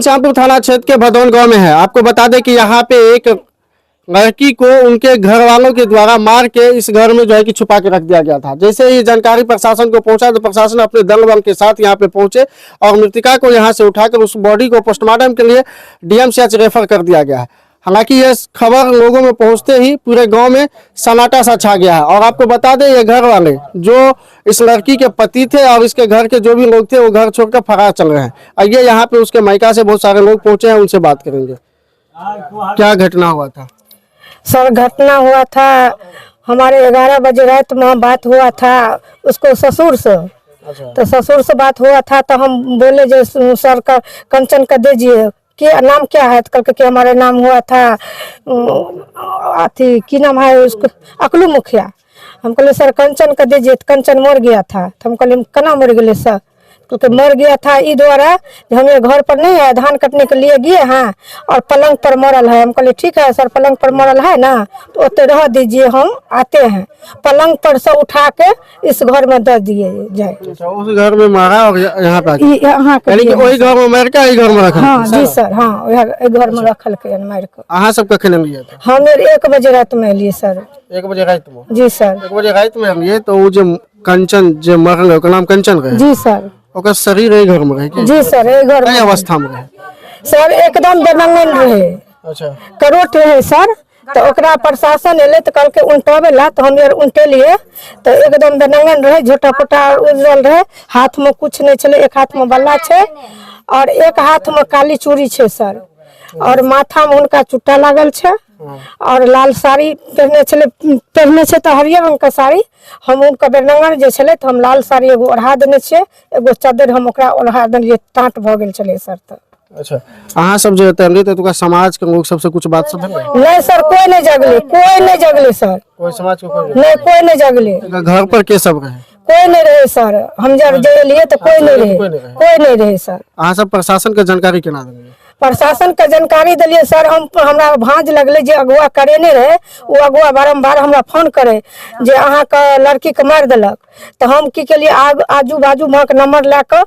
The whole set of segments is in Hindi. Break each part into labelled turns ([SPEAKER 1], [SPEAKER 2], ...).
[SPEAKER 1] श्यामपुर थाना क्षेत्र के भदौन गांव में है। आपको बता दें कि यहाँ पे एक लड़की को उनके घर वालों के द्वारा मार के इस घर में जो है कि छुपा के रख दिया गया था। जैसे ही जानकारी प्रशासन को पहुंचा तो प्रशासन अपने दल बल के साथ यहाँ पे पहुंचे और मृतका को यहाँ से उठाकर उस बॉडी को पोस्टमार्टम के लिए डीएमसीएच रेफर कर दिया गया है। हालांकि यह खबर लोगों में पहुंचते ही पूरे गांव में सन्नाटा सा छा गया है। और आपको बता दें ये घर वाले जो इस लड़की के पति थे और इसके घर के जो भी लोग थे वो घर छोड़कर फरार चल रहे हैं। आइए यहाँ पे उसके मायका से बहुत सारे लोग पहुंचे हैं, उनसे बात करेंगे। क्या घटना हुआ था
[SPEAKER 2] सर? घटना हुआ था हमारे 11 बजे रात में बात हुआ था उसको ससुर से। तो ससुर से बात हुआ था तो हम बोले जो सर का कंचन का दीजिए, क्या नाम क्या है? तो कल के हमारे नाम हुआ था अथी की नाम है उसको, अकलू मुखिया। हम कहले सर कंचन का दीजिए, तो कंचन मर गया था। तो हम कहले कना मर गए सर? क्योंकि मर गया था ई द्वारा हमें घर पर नहीं है, धान कटने के लिए गए हैं और पलंग पर मरल है। हम कहले ठीक है सर, पलंग पर मरल है ना तो उतने रह दीजिए, हम आते हैं। पलंग पर से उठा के इस घर में दे दिए जाए।
[SPEAKER 1] उस घर में मारा और यहाँ पे
[SPEAKER 2] यहाँ
[SPEAKER 1] वही घर में मार के घर में रखा?
[SPEAKER 2] हाँ जी सर, हाँ घर में रखल के मार के।
[SPEAKER 1] अहाँ सब कखन लिए थे?
[SPEAKER 2] हम 1 बजे रात में लिए सर।
[SPEAKER 1] 1 बजे रात में? जी
[SPEAKER 2] सर
[SPEAKER 1] 1 बजे रात में लिए। तो वो जो कंचन जो मरल ओकर नाम कंचन रहे?
[SPEAKER 2] जी सर।
[SPEAKER 1] ओकर शरीर यही घर में रहे? जी
[SPEAKER 2] सर यही घर में।
[SPEAKER 1] अवस्था में रहे
[SPEAKER 2] सर? एकदम बेनंगन रहे।
[SPEAKER 1] अच्छा,
[SPEAKER 2] करोट रहे सर। तो ओकरा प्रशासन एले तो कल के उल्टावे ला तो हम यार उल्टे लिए तो एकदम बेनंगन रहे, झोटा पोटा उजल रहे, हाथ में कुछ नहीं चले, एक हाथ में बल्ला छे और एक हाथ में काली चूड़ी छे सर, और माथा में उनका चुट्टा लागल छे और लाल साड़ी पहने छे तो हरियर रंग का साड़ी। हम उनका बेनंगन जे छले तो हम लाल साड़ी एगो ओढ़ा देने छे, एगो चादर हम ओकरा ओढ़ा देने, टाट भ गेल छले सर। तो
[SPEAKER 1] अच्छा, अहाँ सब जो तैयारी तो समाज के लोग सबसे कुछ बात सब
[SPEAKER 2] नहीं सर? कोई नहीं जगले, कोई नहीं जगले सर।
[SPEAKER 1] कोई समाज को
[SPEAKER 2] नहीं, कोई नहीं जगले।
[SPEAKER 1] घर पर के सब रहे?
[SPEAKER 2] कोई नहीं रहे सर। हम जब लिए तो कोई नहीं रहे, कोई नहीं रहे सर।
[SPEAKER 1] अहाँ सब प्रशासन के जानकारी केना देंगे?
[SPEAKER 2] प्रशासन के जानकारी दिलिए सर। हम हमरा भांज लगले जे अगुआ करे नहीं रहे, वो अगुआ बारम्बार हमरा फोन करे जे अहाँ का लड़की के मार दिलक। तो हम की के लिए आजू बाजू वहाँ के नंबर ला कर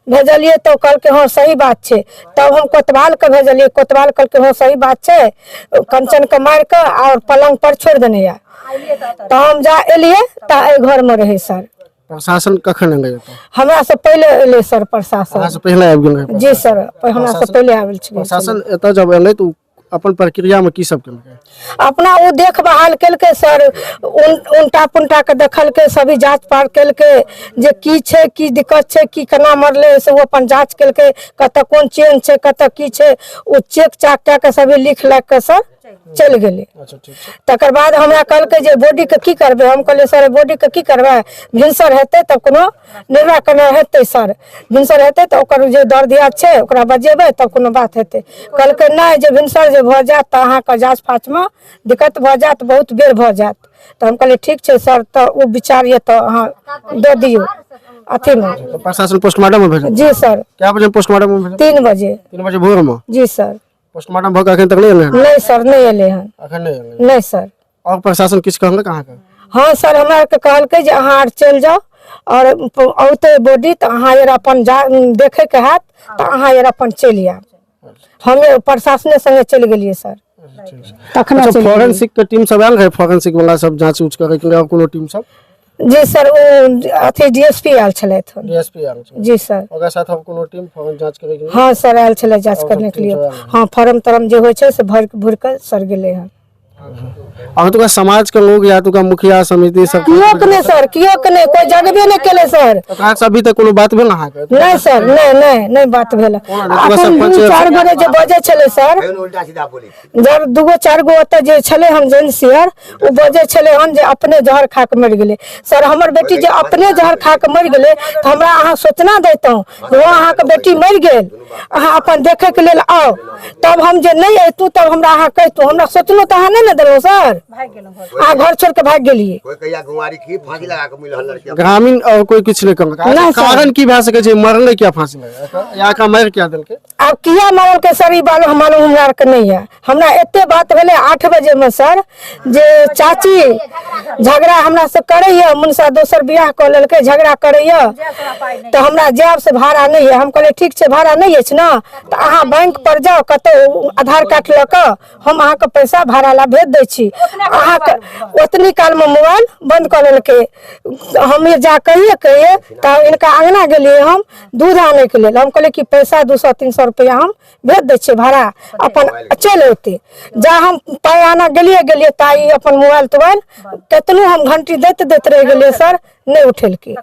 [SPEAKER 2] भेजलिए तो कल के हाँ सही बात छे। तब हम कोतवाल के भेजलिए, कोतवाल कल के हाँ सही बात छे, कंचन के मार के और पलंग पर छोड़ देने या। तो हम जा एलिए तो घर में रहे सर।
[SPEAKER 1] प्रशासन कखन एले?
[SPEAKER 2] हमरा से पहले एले सर प्रशासन।
[SPEAKER 1] से पहले आबि गेल? जी
[SPEAKER 2] सर, हमरा से पहले आबल छे।
[SPEAKER 1] प्रशासन एतऽ जब एले तो अपन प्रक्रिया में की सब केलकै?
[SPEAKER 2] अपना वो देखभाल केलकै सर, उल्टा पुल्टा के देखल के, सभी जांच पार केलकै जे की छे, की दिक्कत छे, की केना मरले से वो अपन जांच केलकै, कत कौन चेन छे, कत की छे, वो चेक चाक के सभी लिख लाख के सर चल गेले। तकर बाद हमरा कहलकै जे बॉडी के की करबे? हम कहले सर बॉडी के की करबे, भिनसर हेतै तब कोनो निराकरण हेतै सर, भिनसर हेतै तो ओकर जे दर्दिया छे ओकरा बजेबै तब कोनो बात हेतै। कहलकै नहीं जे भिनसर जे भ जात त अहाँ के जांच फाच में दिक्कत भ जात, बहुत बेर भ जात। तो हम कहले ठीक छे सर, तो वो विचार ये तो अहाँ दे दियो अथी में।
[SPEAKER 1] प्रशासन पोस्टमार्टम में भेजल? जी
[SPEAKER 2] सर।
[SPEAKER 1] क्या बजे पोस्टमार्टम में भेजल?
[SPEAKER 2] 3 बजे।
[SPEAKER 1] 3 बजे भोर में?
[SPEAKER 2] जी सर।
[SPEAKER 1] पोस्टमार्टम भऽ के अखन तक नहीं एले? नहीं
[SPEAKER 2] सर, नहीं एले हैं।
[SPEAKER 1] अखन नहीं एले? नहीं
[SPEAKER 2] सर।
[SPEAKER 1] और प्रशासन किछ कहलक अहाँ के?
[SPEAKER 2] हाँ सर, हमरा के कहलकै जे अहाँ चल जाओ और औते बॉडी तो अहाँ यार अपन देखे के हाथ तो अहाँ यार अपन चल आब। हमें प्रशासन संगे चल गेलिए सर।
[SPEAKER 1] अच्छा, फोरेंसिक के टीम सब आयल रहे? फोरेंसिक वाला सब जांच उच करे के और कोनो टीम सब? जी
[SPEAKER 2] सर, वो अथी डीएसपी आयल छले थे।
[SPEAKER 1] डीएसपी आयल छले?
[SPEAKER 2] जी सर।
[SPEAKER 1] ओकरा साथ हम कोनो टीम फॉर्म जांच करे के?
[SPEAKER 2] हाँ सर, आयल छले जांच करने के लिए। हाँ, फॉर्म तरम जे होय छे से भर के सर गेले हैं।
[SPEAKER 1] और तो समाज के लोग या तो का मुखिया समिति सब
[SPEAKER 2] कियो के नहीं सर, कियो के नहीं, कोई जगबे नहीं केले सर।
[SPEAKER 1] तो अभी तक कोनो बात भेल अहाँ के? नहीं
[SPEAKER 2] सर, नहीं बात भेल। अपन 2-4 गोरे जे बजे छले सर, जब 2-4 गो ओते जे छले हम जेंसियर वो बजे छले हन जे अपने जहर खा के मर गेले। सर हमर बेटी जे अपने जहर खा के मर गेले तो हमरा अहाँ सूचना देतौ वो अहाँ के बेटी मर गेल, अहाँ अपन देखे के लेल आओ। तब हम जे नहीं अतु तब हमरा अहाँ कहतु, हमरा सोचलो त अहाँ नहीं न देलो सर। आ घर छोड़ के भाग गेलिए।
[SPEAKER 3] कोई कहिया गुमारी की फांसी लगा के मिलल लड़की?
[SPEAKER 1] ग्रामीण और कोई कुछ नहीं कहलक? कारण की भए सके छै? मरले क्या फांसी लगा या का मार क्या देलके?
[SPEAKER 2] अब किया मारल के सर ई बात मालूम हमरा के नहीं है। हमरा एते बात भेले 8 बजे में सर जे चाची झगड़ा हमरा से करैया, मुनसा दोसर बियाह क लेलके, झगड़ा करैया तो हमरा जाब से भाड़ा नहीं है। हम कहले ठीक छे भाड़ा नहीं अछि ना तो अहाँ बैंक पर जाओ कतो आधार कार्ड लऽ कऽ हम अहाँके पैसा भाड़ा ला भेज दै छी अहाँके ओतनी काल में मोबाइल बंद कर लेलकै हम जा कहिए तऽ इनका अंगना गेलिए हम दूध आने के लिए हम कहले कि पैसा 200-300 रुपया हम भेज दै छियै भाड़ा अपन चल अयते जा हम पाई आना गेलिए ताई अपन मोबाइल तोबाइल केतनो हम घंटी देते रह गेलिए सर नहीं उठेलके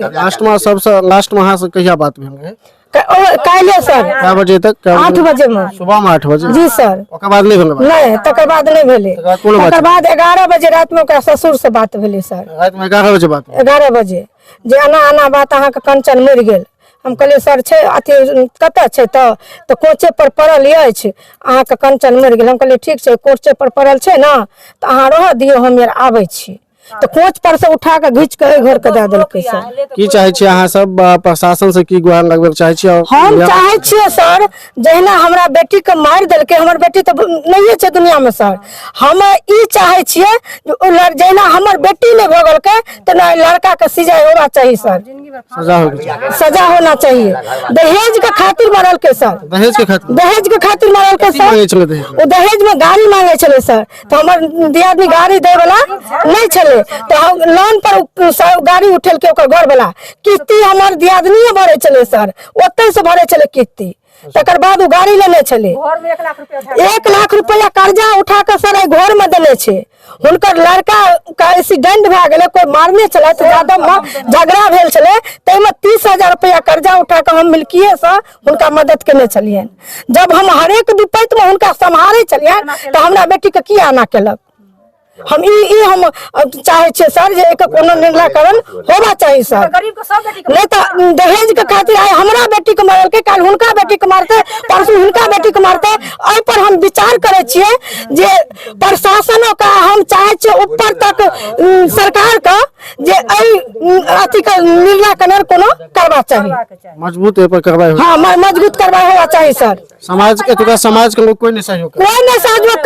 [SPEAKER 1] लास्ट में सबसे लास्ट में अहाँ से कहिया बात भेल रहे
[SPEAKER 2] काल्हे सर
[SPEAKER 1] क्या बजे तक
[SPEAKER 2] 8 बजे में
[SPEAKER 1] सुबह में 8 बजे
[SPEAKER 2] जी सर
[SPEAKER 1] ओकर बाद नहीं भेल
[SPEAKER 2] नहीं तकर बाद नहीं भेले तकर बाद 11 बजे रात में ओकरा ससुर से बात भेले सर
[SPEAKER 1] रात में 11 बजे बात
[SPEAKER 2] 11 बजे जे आना बात अहाँ के कंचन मर गेल हम कहलिए सर छे अथी कतऽ छै तऽ कोचे पर पड़ल अछि अहाँ के कंचन मर गेल हम कहलिए ठीक छै कोचे पर पड़ल छै ना तऽ अहाँ रह दियौ हम आबै छी तो कोच पर से उठा के घीच के घर के दे देलकै सर
[SPEAKER 1] की चाहे छी अहाँ सब प्रशासन से की गुहार लगबे चाहे छी
[SPEAKER 2] हम चाहे छियै सर जहिना हमरा बेटी के मार देलकै हमर बेटी तो नहीं छै दुनिया में सर हम ई चाहे छियै जहिना हमर बेटी ने भोगलकै तो ना लड़का के सजा होना चाहिए सर सजा होना चाहिए दहेज के खातिर मरल के सर
[SPEAKER 1] दहेज के खातिर
[SPEAKER 2] मरल के सर वो दहेज में गाड़ी मांगे छले सर तो हमर दियादनी गाड़ी दे वाला नहीं छले तो हम लोन पर गाड़ी उठेल के घर वाला किस्ती हमार दियादनी भरे चले सर ओते से भरे चले किस्ती तकर बाद वो गाड़ी लेने चले 1 लाख रुपया कर्जा उठा के सर घर में देने छे हुनकर लड़का का एक्सीडेंट भए गेले कोई मारने चला तो ज्यादा झगड़ा भेल छले तै में 30,000 रुपया कर्जा उठा के हम मिल्किये से हुनका मदद केने छलिए जब हम हरेक विपत्ति में हुनका संभारे चलिए तो हमरा बेटी के की आना केलक हम हम चाहे छे सर जे एक कोनो निराकरण होना चाहिए सर नहीं तो दहेज के खातिर आए हमरा बेटी के मारल के काल हुनका बेटी के मारते परसों हुनका बेटी के मारते एहि पर हम विचार करे छिए जे प्रशासन का हम चाहे छे ऊपर तक सरकार का जे अथी का निराकरण कोनो करवा चाहिए
[SPEAKER 1] मजबूत पर करवाई
[SPEAKER 2] हां मजबूत करवा होना चाहिए सर
[SPEAKER 1] समाज के लोग कोई नहीं सहयोग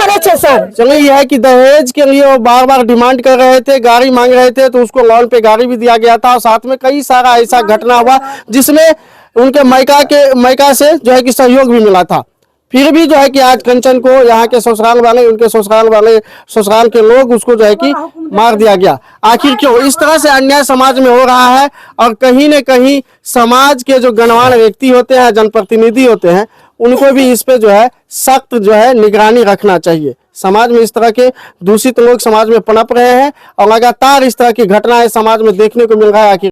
[SPEAKER 2] करे छे सर
[SPEAKER 1] चलिए यह है कि दहेज के लिए वो बार डिमांड कर रहे थे गाड़ी मांग रहे थे तो उसको लोन पे गाड़ी भी दिया गया था और साथ में कई सारा ऐसा घटना हुआ जिसमें उनके मायका से जो है कि सहयोग भी मिला था फिर भी जो है कि आज कंचन को यहाँ के ससुराल वाले उनके ससुराल के लोग उसको जो है कि मार दिया गया आखिर क्यों इस तरह से अन्याय समाज में हो रहा है और कहीं न कहीं समाज के जो गणमान्य व्यक्ति होते हैं जनप्रतिनिधि होते हैं उनको भी इस पे जो है सख्त जो है निगरानी रखना चाहिए समाज में इस तरह के दूषित लोग समाज में पनप रहे हैं और लगातार इस तरह की घटनाएं समाज में देखने को मिल रहा है आखिर